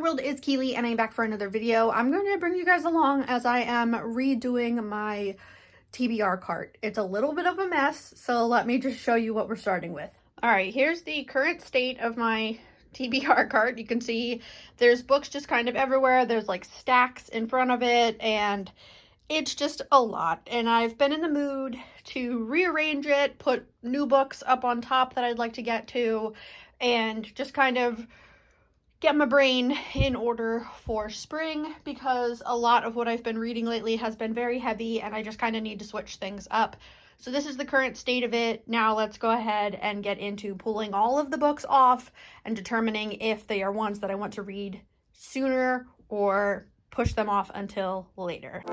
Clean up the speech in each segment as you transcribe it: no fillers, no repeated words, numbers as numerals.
World, it's Keely and I'm back for another video. I'm going to bring you guys along as I am redoing my TBR cart. It's a little bit of a mess, so let me just show you what we're starting with. All right, here's the current state of my TBR cart. You can see there's books just kind of everywhere. There's like stacks in front of it and it's just a lot. And I've been in the mood to rearrange it, put new books up on top that I'd like to get to, and just kind of get my brain in order for spring, because a lot of what I've been reading lately has been very heavy and I just kind of need to switch things up. So this is the current state of it. Now let's go ahead and get into pulling all of the books off and determining if they are ones that I want to read sooner or push them off until later.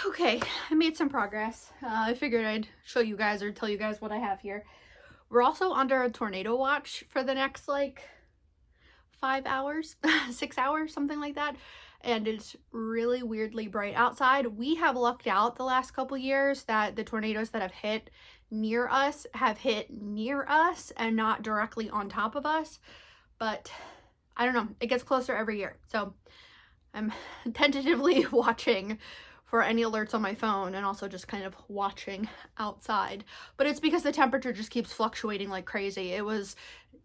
Okay, I made some progress. I figured I'd show you guys or tell you guys what I have here. We're also under a tornado watch for the next like 5 hours, 6 hours, something like that. And it's really weirdly bright outside. We have lucked out the last couple years that the tornadoes that have hit near us have hit near us and not directly on top of us. But I don't know, it gets closer every year. So I'm tentatively watching for any alerts on my phone and also just kind of watching outside. But it's because the temperature just keeps fluctuating like crazy. It was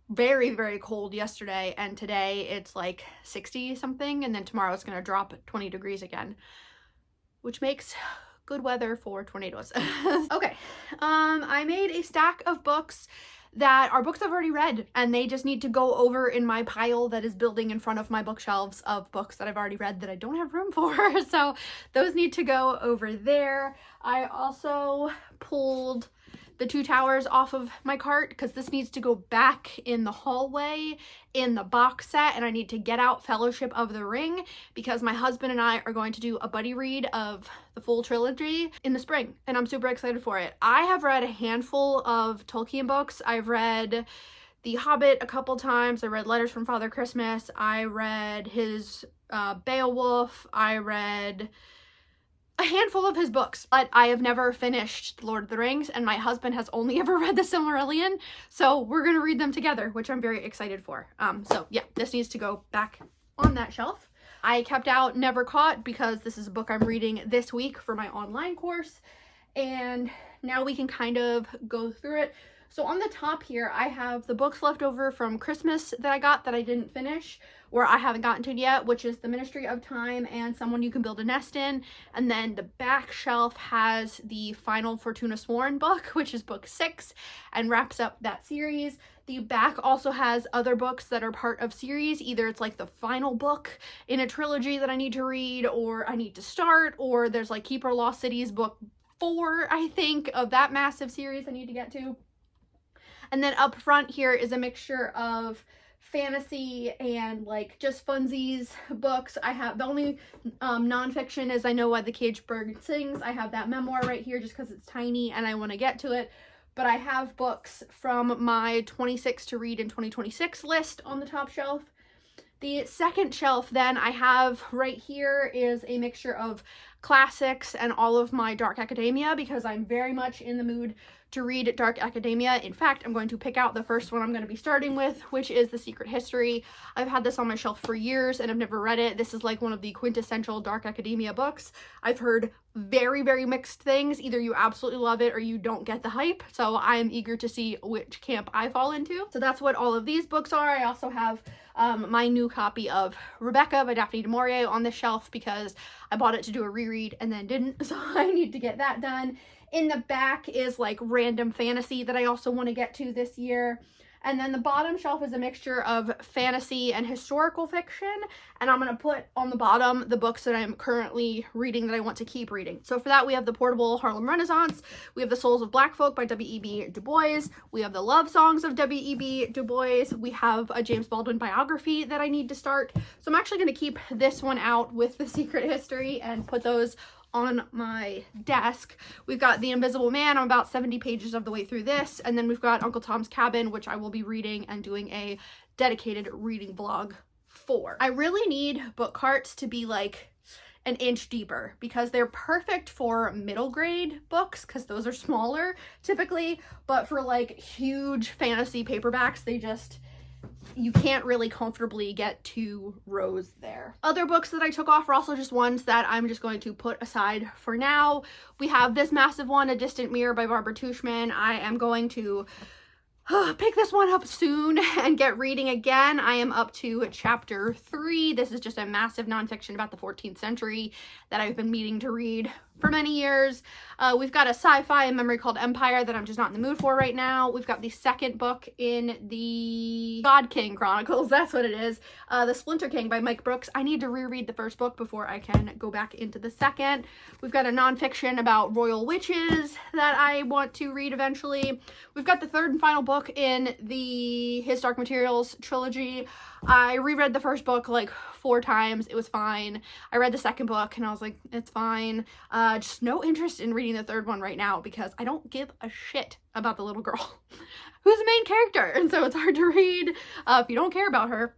very, very cold yesterday and today it's like 60 something, and then tomorrow it's gonna drop 20 degrees again, which makes good weather for tornadoes. Okay, I made a stack of books that are books I've already read and they just need to go over in my pile that is building in front of my bookshelves of books that I've already read that I don't have room for. So those need to go over there. I also pulled the Two Towers off of my cart because this needs to go back in the hallway in the box set, and I need to get out Fellowship of the Ring because my husband and I are going to do a buddy read of the full trilogy in the spring and I'm super excited for it. I have read a handful of Tolkien books. I've read The Hobbit a couple times. I read Letters from Father Christmas. I read his Beowulf. I read a handful of his books, but I have never finished Lord of the Rings, and my husband has only ever read the Silmarillion, so we're gonna read them together, which I'm very excited for. So yeah, this needs to go back on that shelf. I kept out Never Caught because this is a book I'm reading this week for my online course, and now we can kind of go through it. So on the top here, I have the books left over from Christmas that I got that I didn't finish, or I haven't gotten to yet, which is The Ministry of Time and Someone You Can Build a Nest In. And then the back shelf has the final Fortuna Sworn book, which is book 6, and wraps up that series. The back also has other books that are part of series. Either it's like the final book in a trilogy that I need to read, or I need to start, or there's like Keeper Lost Cities book 4, I think, of that massive series I need to get to. And then up front here is a mixture of fantasy and like just funsies books. I have the only nonfiction is I Know Why the Caged Bird Sings. I have that memoir right here just because it's tiny and I want to get to it. But I have books from my 26 to read in 2026 list on the top shelf. The second shelf then I have right here is a mixture of classics and all of my dark academia because I'm very much in the mood to read dark academia. In fact, I'm going to pick out the first one I'm going to be starting with, which is The Secret History. I've had this on my shelf for years and I've never read it. This is like one of the quintessential dark academia books. I've heard very, very mixed things. Either you absolutely love it or you don't get the hype. So I'm eager to see which camp I fall into. So that's what all of these books are. I also have my new copy of Rebecca by Daphne du Maurier on the shelf because I bought it to do a reread and then didn't. So I need to get that done. In the back is like random fantasy that I also want to get to this year. And then the bottom shelf is a mixture of fantasy and historical fiction. And I'm going to put on the bottom the books that I'm currently reading that I want to keep reading. So for that, we have The Portable Harlem Renaissance. We have The Souls of Black Folk by W.E.B. Du Bois. We have The Love Songs of W.E.B. Du Bois. We have a James Baldwin biography that I need to start. So I'm actually going to keep this one out with The Secret History and put those on my desk. We've got The Invisible Man. I'm about 70 pages of the way through this. And then we've got Uncle Tom's Cabin, which I will be reading and doing a dedicated reading vlog for. I really need book carts to be like an inch deeper because they're perfect for middle grade books because those are smaller typically, but for like huge fantasy paperbacks, you can't really comfortably get 2 rows there. Other books that I took off are also just ones that I'm just going to put aside for now. We have this massive one, A Distant Mirror by Barbara Tuchman. I am going to pick this one up soon and get reading again. I am up to chapter 3. This is just a massive nonfiction about the 14th century that I've been meaning to read for many years. We've got a sci-fi memory called Empire that I'm just not in the mood for right now. We've got the second book in the God King Chronicles, that's what it is. The Splinter King by Mike Brooks. I need to reread the first book before I can go back into the second. We've got a nonfiction about royal witches that I want to read eventually. We've got the third and final book in the His Dark Materials trilogy. I reread the first book like 4 times. It was fine. I read the second book and I was like, it's fine. Just no interest in reading the third one right now because I don't give a shit about the little girl who's the main character. And so it's hard to read if you don't care about her.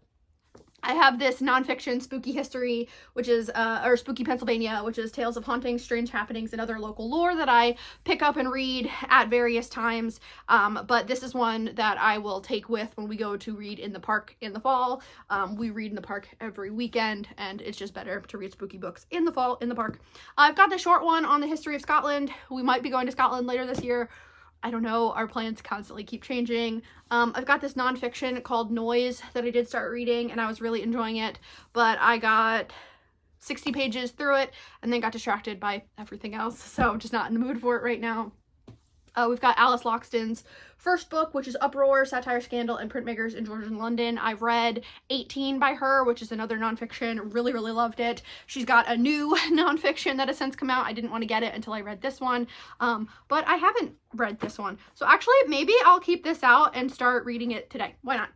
I have this nonfiction spooky history, which is, or Spooky Pennsylvania, which is tales of hauntings, strange happenings, and other local lore that I pick up and read at various times. But this is one that I will take with when we go to read in the park in the fall. We read in the park every weekend, and it's just better to read spooky books in the fall in the park. I've got the short one on the history of Scotland. We might be going to Scotland later this year. I don't know, our plans constantly keep changing. I've got this nonfiction called Noise that I did start reading and I was really enjoying it, but I got 60 pages through it and then got distracted by everything else, so I'm just not in the mood for it right now. We've got Alice Loxton's first book, which is Uproar, Satire, Scandal, and Printmakers in Georgian London. I've read 18 by her, which is another nonfiction. Really, really loved it. She's got a new nonfiction that has since come out. I didn't want to get it until I read this one, but I haven't read this one. So actually, maybe I'll keep this out and start reading it today. Why not?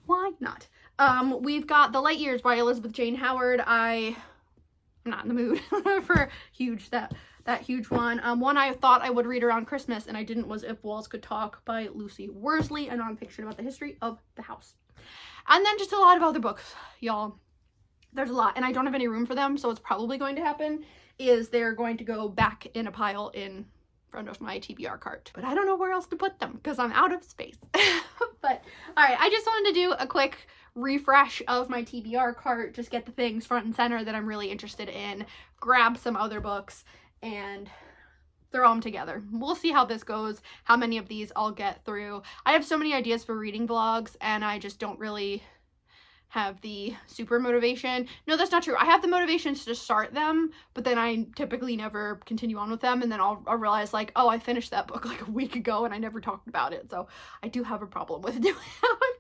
Why not? We've got The Light Years by Elizabeth Jane Howard. I'm not in the mood for that huge one. One I thought I would read around Christmas and I didn't was If Walls Could Talk by Lucy Worsley, a nonfiction about the history of the house. And then just a lot of other books, y'all. There's a lot and I don't have any room for them, so what's probably going to happen is they're going to go back in a pile in front of my TBR cart. But I don't know where else to put them because I'm out of space. But alright, I just wanted to do a quick refresh of my TBR cart, just get the things front and center that I'm really interested in, grab some other books, and throw them together. We'll see how this goes, how many of these I'll get through. I have so many ideas for reading vlogs and I just don't really have the super motivation. No, that's not true. I have the motivations to start them, but then I typically never continue on with them, and then I'll realize like, oh, I finished that book like a week ago and I never talked about it. So I do have a problem with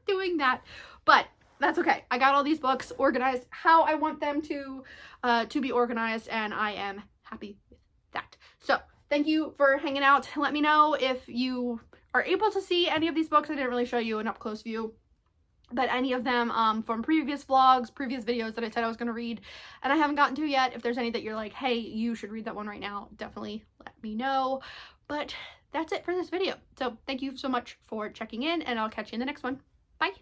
doing that, but that's okay. I got all these books organized how I want them to be organized, and I am happy with that. So thank you for hanging out. Let me know if you are able to see any of these books. I didn't really show you an up close view, but any of them from previous vlogs, previous videos that I said I was going to read and I haven't gotten to yet. If there's any that you're like, hey, you should read that one right now, definitely let me know. But that's it for this video. So thank you so much for checking in, and I'll catch you in the next one. Bye.